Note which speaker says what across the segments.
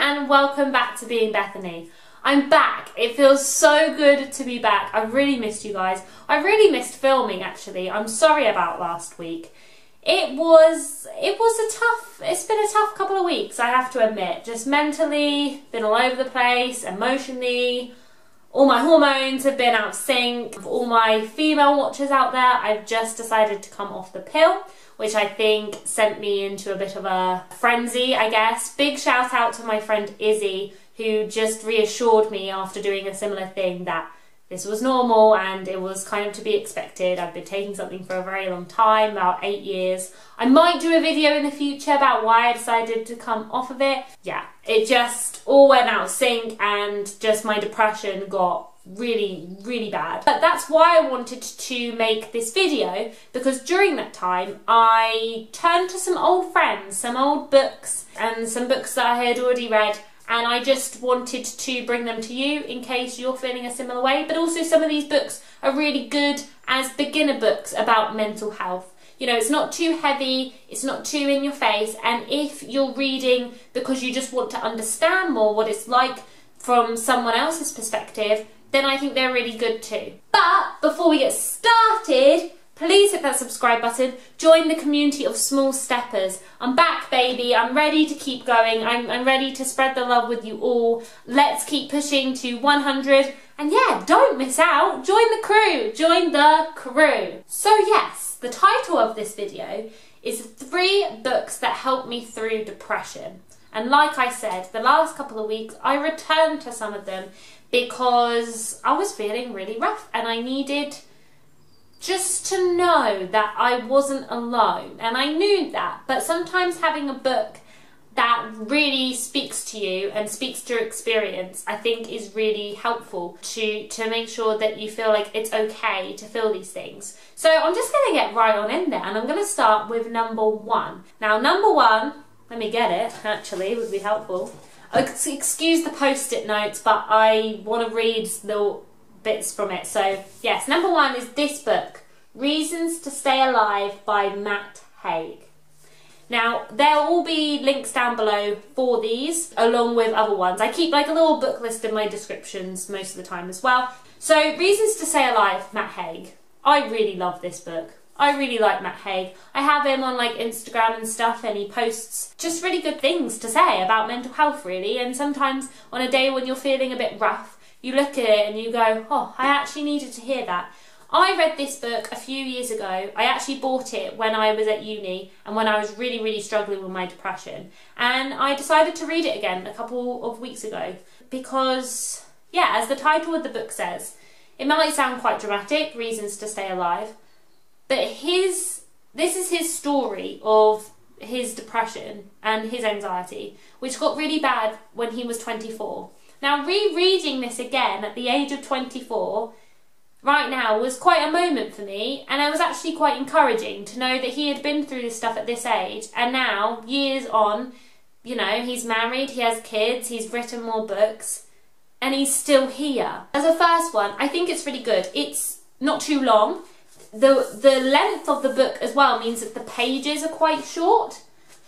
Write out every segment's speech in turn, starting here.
Speaker 1: and welcome back to Being Bethany. I'm back. It feels so good to be back. I really missed you guys. I really missed filming actually. I'm sorry about last week. It's been a tough couple of weeks, I have to admit. Just mentally, been all over the place, emotionally. All my hormones have been out of sync. For all my female watchers out there, I've just decided to come off the pill, which I think sent me into a bit of a frenzy, I guess. Big shout out to my friend Izzy, who just reassured me after doing a similar thing that this was normal and it was kind of to be expected. I've been taking something for a very long time, about 8 years. I might do a video in the future about why I decided to come off of it. Yeah, it just all went out of sync and just my depression got really bad. But that's why I wanted to make this video, because during that time I turned to some old friends, some old books and some books that I had already read, and I just wanted to bring them to you in case you're feeling a similar way. But also some of these books are really good as beginner books about mental health. You know, it's not too heavy, it's not too in your face, and if you're reading because you just want to understand more what it's like from someone else's perspective, then I think they're really good too. But before we get started, please hit that subscribe button, join the community of small steppers. I'm back, baby, I'm ready to keep going, I'm ready to spread the love with you all. Let's keep pushing to 100, and yeah, don't miss out, join the crew, join the crew. So yes, the title of this video is 3 books that helped me through depression. And like I said, the last couple of weeks I returned to some of them because I was feeling really rough and I needed just to know that I wasn't alone. And I knew that, but sometimes having a book that really speaks to you and speaks to your experience, I think is really helpful to make sure that you feel like it's okay to feel these things. So I'm just going to get right on in there, and I'm going to start with number 1. Now number 1, let me get it actually, would be helpful. Excuse the post-it notes, but I want to read the bits from it. So yes, number 1 is this book, Reasons to Stay Alive by Matt Haig. Now there'll all be links down below for these along with other ones. I keep like a little book list in my descriptions most of the time as well. So Reasons to Stay Alive, Matt Haig. I really love this book. I really like Matt Haig. I have him on like Instagram and stuff, and he posts just really good things to say about mental health really, and sometimes on a day when you're feeling a bit rough, you look at it and you go, oh, I actually needed to hear that. I read this book a few years ago. I actually bought it when I was at uni and when I was really struggling with my depression. And I decided to read it again a couple of weeks ago because, yeah, as the title of the book says, it might sound quite dramatic, Reasons to Stay Alive, but this is his story of his depression and his anxiety, which got really bad when he was 24. Now, rereading this again at the age of 24 right now was quite a moment for me, and it was actually quite encouraging to know that he had been through this stuff at this age, and now, years on, you know, he's married, he has kids, he's written more books, and he's still here. As a first one, I think it's really good. It's not too long. The length of the book as well means that the pages are quite short.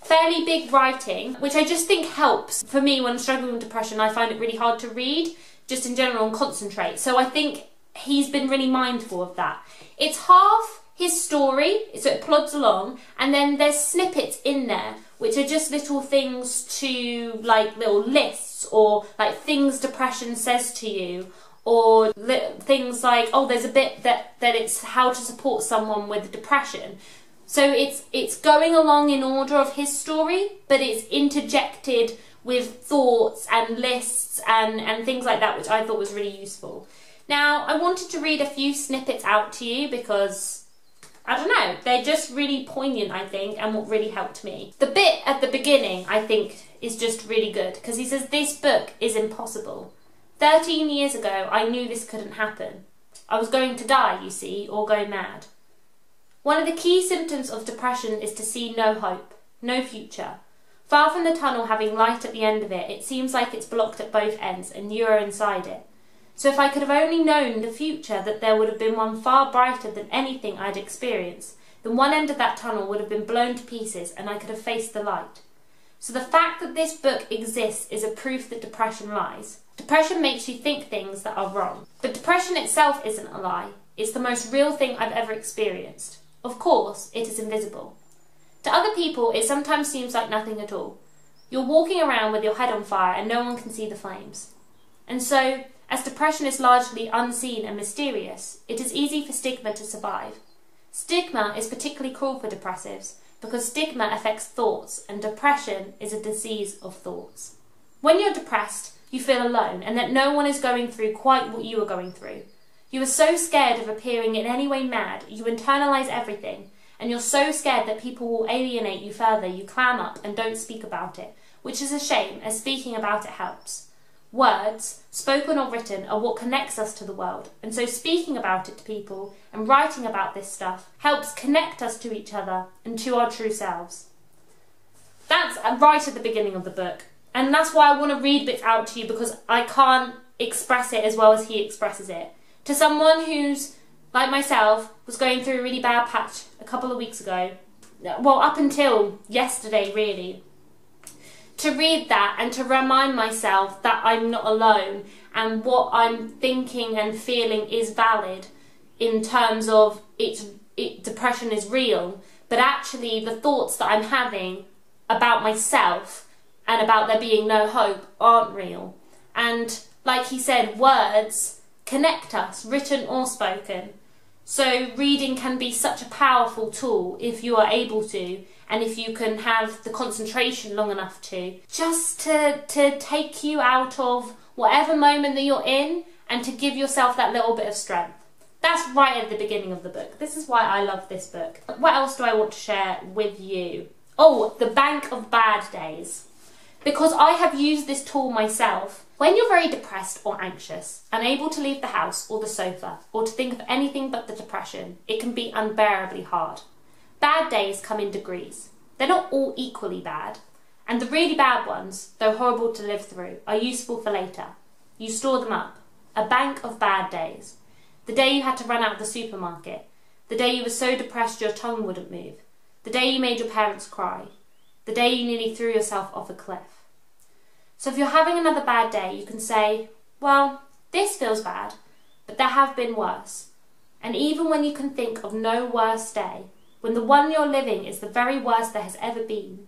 Speaker 1: Fairly big writing, which I just think helps. For me, when I'm struggling with depression, I find it really hard to read, just in general, and concentrate. So I think he's been really mindful of that. It's half his story, so it plods along, and then there's snippets in there, which are just little things to, like little lists, or like things depression says to you, or things like, oh, there's a bit that it's how to support someone with depression. So it's going along in order of his story, but it's interjected with thoughts and lists and things like that, which I thought was really useful. Now, I wanted to read a few snippets out to you because, I don't know, they're just really poignant, I think, and what really helped me. The bit at the beginning, I think, is just really good, because he says, this book is impossible. 13 years ago, I knew this couldn't happen. I was going to die, you see, or go mad. One of the key symptoms of depression is to see no hope, no future. Far from the tunnel having light at the end of it, it seems like it's blocked at both ends and you are inside it. So if I could have only known the future that there would have been one far brighter than anything I'd experienced, then one end of that tunnel would have been blown to pieces and I could have faced the light. So the fact that this book exists is a proof that depression lies. Depression makes you think things that are wrong. But depression itself isn't a lie. It's the most real thing I've ever experienced. Of course, it is invisible. To other people, it sometimes seems like nothing at all. You're walking around with your head on fire and no one can see the flames. And so, as depression is largely unseen and mysterious, it is easy for stigma to survive. Stigma is particularly cruel for depressives because stigma affects thoughts and depression is a disease of thoughts. When you're depressed, you feel alone and that no one is going through quite what you are going through. You are so scared of appearing in any way mad, you internalise everything, and you're so scared that people will alienate you further, you clam up and don't speak about it, which is a shame, as speaking about it helps. Words, spoken or written, are what connects us to the world, and so speaking about it to people and writing about this stuff helps connect us to each other and to our true selves. That's right at the beginning of the book, and that's why I want to read bits out to you, because I can't express it as well as he expresses it. To someone who's, like myself, was going through a really bad patch a couple of weeks ago, well, up until yesterday really, to read that and to remind myself that I'm not alone and what I'm thinking and feeling is valid in terms of depression is real, but actually the thoughts that I'm having about myself and about there being no hope aren't real. And like he said, words connect us, written or spoken. So reading can be such a powerful tool if you are able to, and if you can have the concentration long enough to, just to take you out of whatever moment that you're in and to give yourself that little bit of strength. That's right at the beginning of the book. This is why I love this book. What else do I want to share with you? Oh, the Bank of Bad Days. Because I have used this tool myself. When you're very depressed or anxious, unable to leave the house or the sofa, or to think of anything but the depression, it can be unbearably hard. Bad days come in degrees. They're not all equally bad, and the really bad ones, though horrible to live through, are useful for later. You store them up. A bank of bad days. The day you had to run out of the supermarket. The day you were so depressed your tongue wouldn't move. The day you made your parents cry. The day you nearly threw yourself off a cliff. So if you're having another bad day, you can say, well, this feels bad, but there have been worse. And even when you can think of no worse day, when the one you're living is the very worst there has ever been,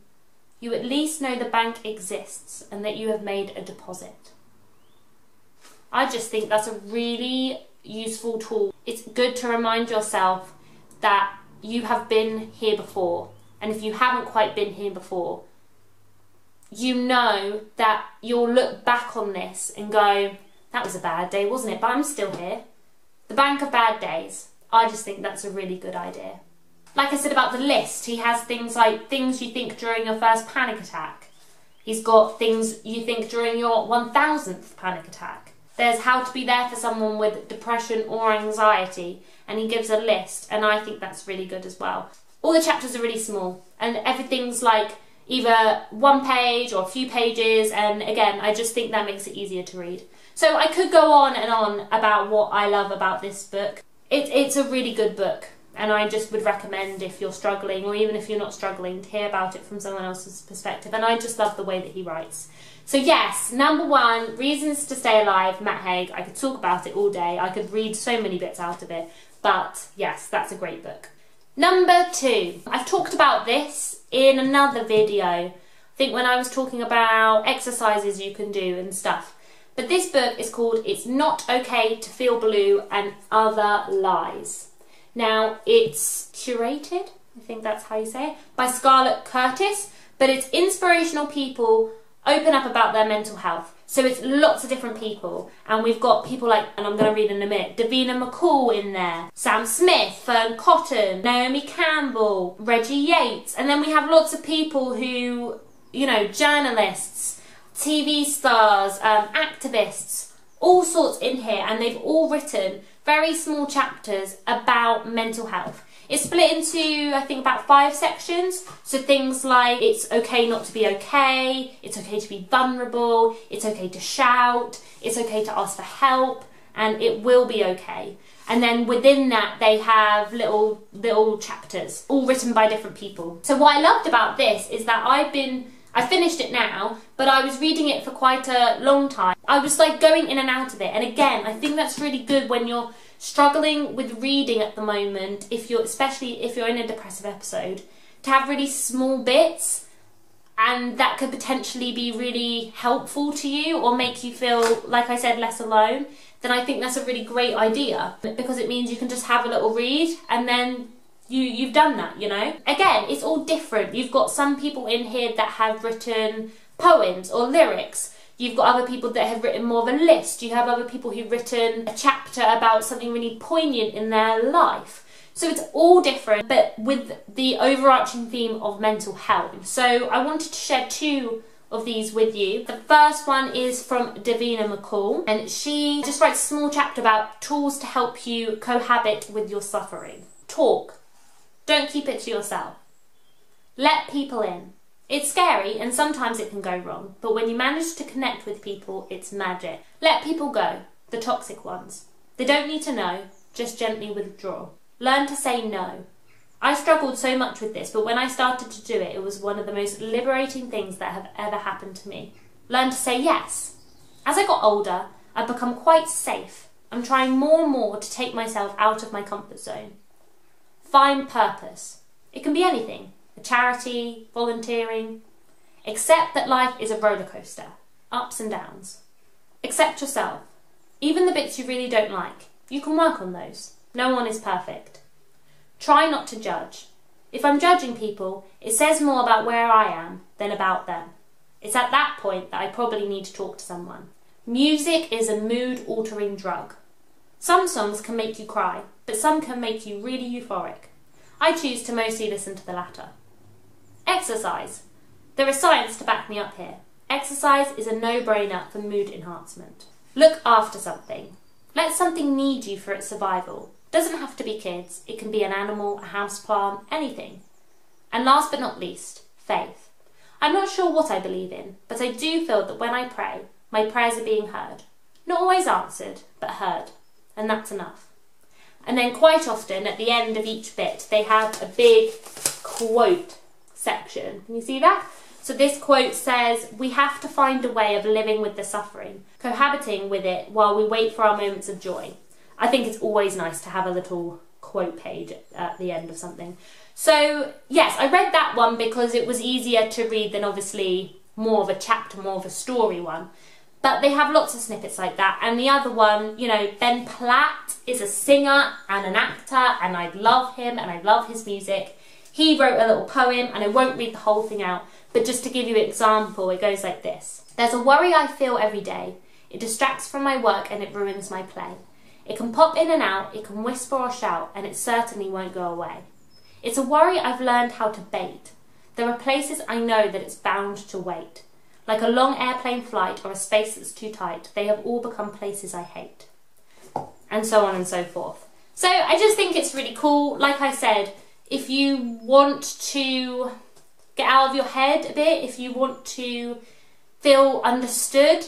Speaker 1: you at least know the bank exists and that you have made a deposit. I just think that's a really useful tool. It's good to remind yourself that you have been here before, and if you haven't quite been here before, you know that you'll look back on this and go, that was a bad day, wasn't it? But I'm still here. The Bank of Bad Days. I just think that's a really good idea. Like I said about the list, he has things like things you think during your first panic attack. He's got things you think during your 1000th panic attack. There's how to be there for someone with depression or anxiety, and he gives a list, and I think that's really good as well. All the chapters are really small, and everything's like either one page or a few pages, and again, I just think that makes it easier to read. So I could go on and on about what I love about this book. It's a really good book, and I just would recommend, if you're struggling, or even if you're not struggling, to hear about it from someone else's perspective, and I just love the way that he writes. So yes, number one, Reasons to Stay Alive, Matt Haig. I could talk about it all day, I could read so many bits out of it, but yes, that's a great book. Number two, I've talked about this in another video, I think when I was talking about exercises you can do and stuff. But this book is called It's Not Okay to Feel Blue and Other Lies. Now, it's curated, I think that's how you say it, by Scarlett Curtis, but it's inspirational people open up about their mental health. So it's lots of different people, and we've got people like, and I'm going to read in a minute, Davina McCall in there, Sam Smith, Fern Cotton, Naomi Campbell, Reggie Yates, and then we have lots of people who, you know, journalists, TV stars, activists, all sorts in here, and they've all written very small chapters about mental health. It's split into, I think, about 5 sections. So things like, it's okay not to be okay, it's okay to be vulnerable, it's okay to shout, it's okay to ask for help, and it will be okay. And then within that, they have little chapters, all written by different people. So what I loved about this is that I finished it now, but I was reading it for quite a long time. I was like going in and out of it. And again, I think that's really good when you're struggling with reading at the moment, especially if you're in a depressive episode, to have really small bits, and that could potentially be really helpful to you or make you feel, like I said, less alone. Then I think that's a really great idea, because it means you can just have a little read and then you've done that, you know. Again, it's all different. You've got some people in here that have written poems or lyrics. You've got other people that have written more of a list. You have other people who've written a chapter about something really poignant in their life. So it's all different, but with the overarching theme of mental health. So I wanted to share 2 of these with you. The first one is from Davina McCall, and she just writes a small chapter about tools to help you cohabit with your suffering. Talk. Don't keep it to yourself. Let people in. It's scary and sometimes it can go wrong, but when you manage to connect with people, it's magic. Let people go, the toxic ones. They don't need to know, just gently withdraw. Learn to say no. I struggled so much with this, but when I started to do it, it was one of the most liberating things that have ever happened to me. Learn to say yes. As I got older, I've become quite safe. I'm trying more and more to take myself out of my comfort zone. Find purpose. It can be anything. A charity, volunteering. Accept that life is a roller coaster. Ups and downs. Accept yourself. Even the bits you really don't like. You can work on those. No one is perfect. Try not to judge. If I'm judging people, it says more about where I am than about them. It's at that point that I probably need to talk to someone. Music is a mood-altering drug. Some songs can make you cry, but some can make you really euphoric. I choose to mostly listen to the latter. Exercise. There is science to back me up here. Exercise is a no-brainer for mood enhancement. Look after something. Let something need you for its survival. Doesn't have to be kids. It can be an animal, a houseplant, anything. And last but not least, faith. I'm not sure what I believe in, but I do feel that when I pray, my prayers are being heard. Not always answered, but heard. And that's enough. And then quite often, at the end of each bit, they have a big quote section. Can you see that? So this quote says, "We have to find a way of living with the suffering, cohabiting with it while we wait for our moments of joy." I think it's always nice to have a little quote page at the end of something. So yes, I read that one because it was easier to read than obviously more of a chapter, more of a story one. But they have lots of snippets like that. And the other one, you know, Ben Platt is a singer and an actor, and I love him and I love his music. He wrote a little poem, and I won't read the whole thing out, but just to give you an example, it goes like this. "There's a worry I feel every day. It distracts from my work and it ruins my play. It can pop in and out, it can whisper or shout, and it certainly won't go away. It's a worry I've learned how to bait. There are places I know that it's bound to wait. Like a long airplane flight or a space that's too tight, they have all become places I hate." And so on and so forth. So I just think it's really cool. Like I said, if you want to get out of your head a bit, if you want to feel understood,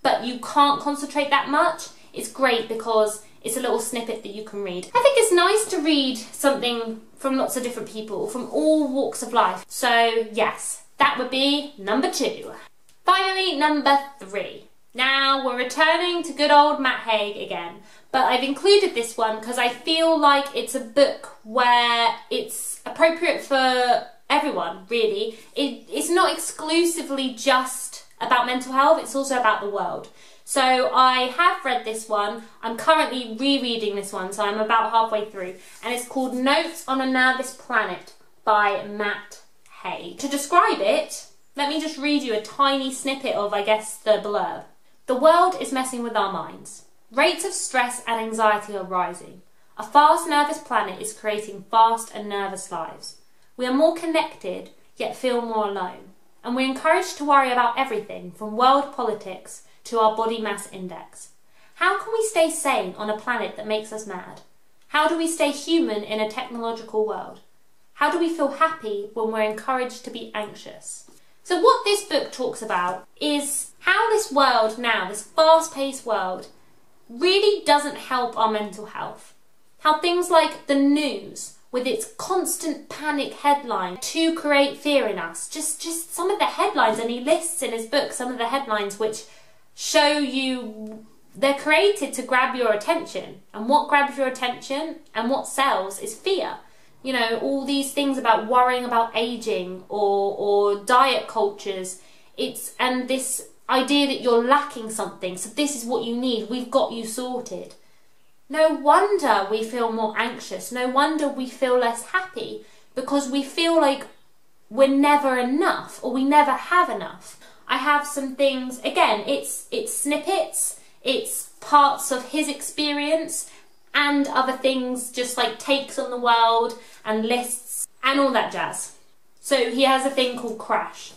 Speaker 1: but you can't concentrate that much, it's great because it's a little snippet that you can read. I think it's nice to read something from lots of different people, from all walks of life. So yes, that would be number 2. Finally, number 3. Now we're returning to good old Matt Haig again, but I've included this one because I feel like it's a book where it's appropriate for everyone, really. It's not exclusively just about mental health, it's also about the world. So I have read this one. I'm currently rereading this one, so I'm about halfway through, and it's called Notes on a Nervous Planet by Matt Haig. To describe it, let me just read you a tiny snippet of, I guess, the blurb. "The world is messing with our minds. Rates of stress and anxiety are rising. A fast, nervous planet is creating fast and nervous lives. We are more connected, yet feel more alone. And we're encouraged to worry about everything, from world politics to our body mass index. How can we stay sane on a planet that makes us mad? How do we stay human in a technological world? How do we feel happy when we're encouraged to be anxious?" So what this book talks about is how this world now, this fast-paced world, really doesn't help our mental health. How things like the news with its constant panic headline to create fear in us. Just some of the headlines, and he lists in his book some of the headlines which show you they're created to grab your attention. And what grabs your attention and what sells is fear. You know, all these things about worrying about aging or diet cultures. And this idea that you're lacking something, so this is what you need, we've got you sorted. No wonder we feel more anxious, no wonder we feel less happy, because we feel like we're never enough, or we never have enough. I have some things, again, it's snippets, it's parts of his experience, and other things just like takes on the world, and lists, and all that jazz. So he has a thing called crash.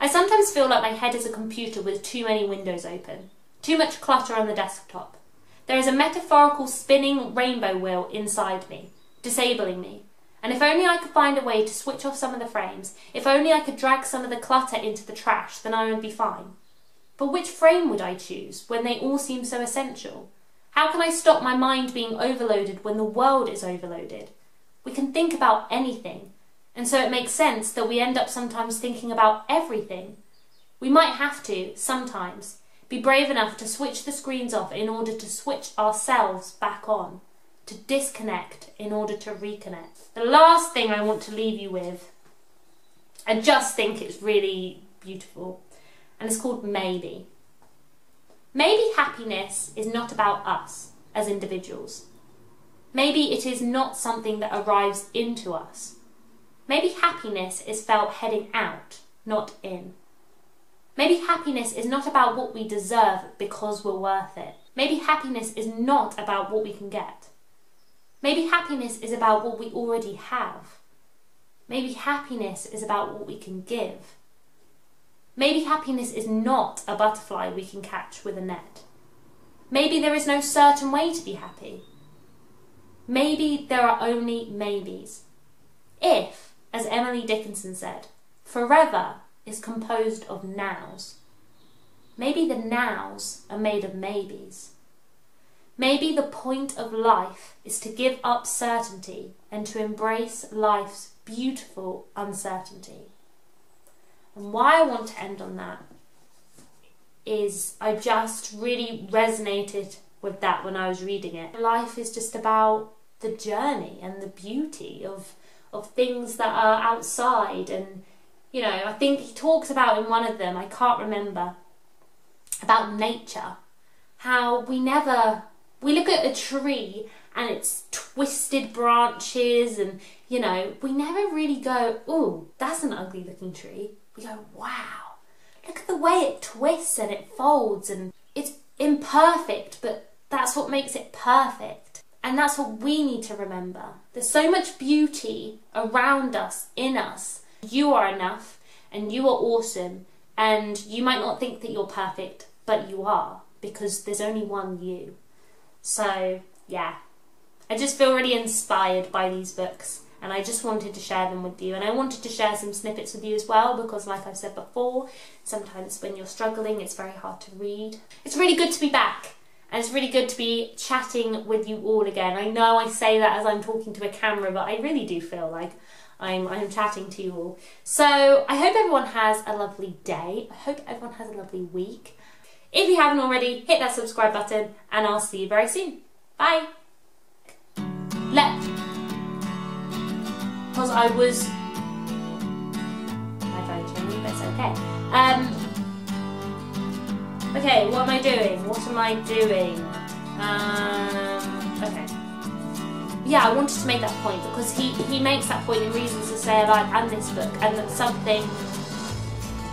Speaker 1: I sometimes feel like my head is a computer with too many windows open, too much clutter on the desktop. There is a metaphorical spinning rainbow wheel inside me, disabling me. And if only I could find a way to switch off some of the frames, if only I could drag some of the clutter into the trash, then I would be fine. But which frame would I choose when they all seem so essential? How can I stop my mind being overloaded when the world is overloaded? We can think about anything. And so it makes sense that we end up sometimes thinking about everything. We might have to, sometimes, be brave enough to switch the screens off in order to switch ourselves back on, to disconnect in order to reconnect. The last thing I want to leave you with, I just think it's really beautiful, and it's called Maybe. Maybe happiness is not about us as individuals. Maybe it is not something that arrives into us. Maybe happiness is felt heading out, not in. Maybe happiness is not about what we deserve because we're worth it. Maybe happiness is not about what we can get. Maybe happiness is about what we already have. Maybe happiness is about what we can give. Maybe happiness is not a butterfly we can catch with a net. Maybe there is no certain way to be happy. Maybe there are only maybes. If, as Emily Dickinson said, forever is composed of nows. Maybe the nows are made of maybes. Maybe the point of life is to give up certainty and to embrace life's beautiful uncertainty. And why I want to end on that is I just really resonated with that when I was reading it. Life is just about the journey and the beauty of things that are outside. And, you know, I think he talks about in one of them, I can't remember, about nature. How we look at a tree and its twisted branches and, you know, we never really go, ooh, that's an ugly looking tree. We go, wow, look at the way it twists and it folds, and it's imperfect, but that's what makes it perfect. And that's what we need to remember. There's so much beauty around us, in us. You are enough and you are awesome, and you might not think that you're perfect, but you are, because there's only one you. So yeah, I just feel really inspired by these books, and I just wanted to share them with you. And I wanted to share some snippets with you as well, because like I've said before, sometimes when you're struggling it's very hard to read. It's really good to be back, and it's really good to be chatting with you all again. I know I say that as I'm talking to a camera, but I really do feel like I'm chatting to you all. So I hope everyone has a lovely day. I hope everyone has a lovely week. If you haven't already, hit that subscribe button, and I'll see you very soon. Bye. Because I was... I tried to change, but it's okay. Okay, what am I doing? What am I doing? Okay. Yeah, I wanted to make that point, because he makes that point in Reasons to Stay Alive and this book, and that something...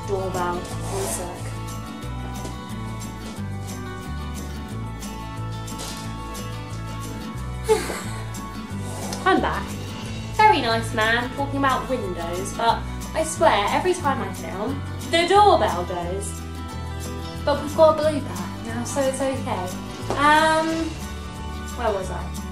Speaker 1: Doorbell, one sec. I'm back. Very nice man talking about windows, but I swear every time I film, the doorbell goes. But we've got a blooper now, so it's okay. Where was I?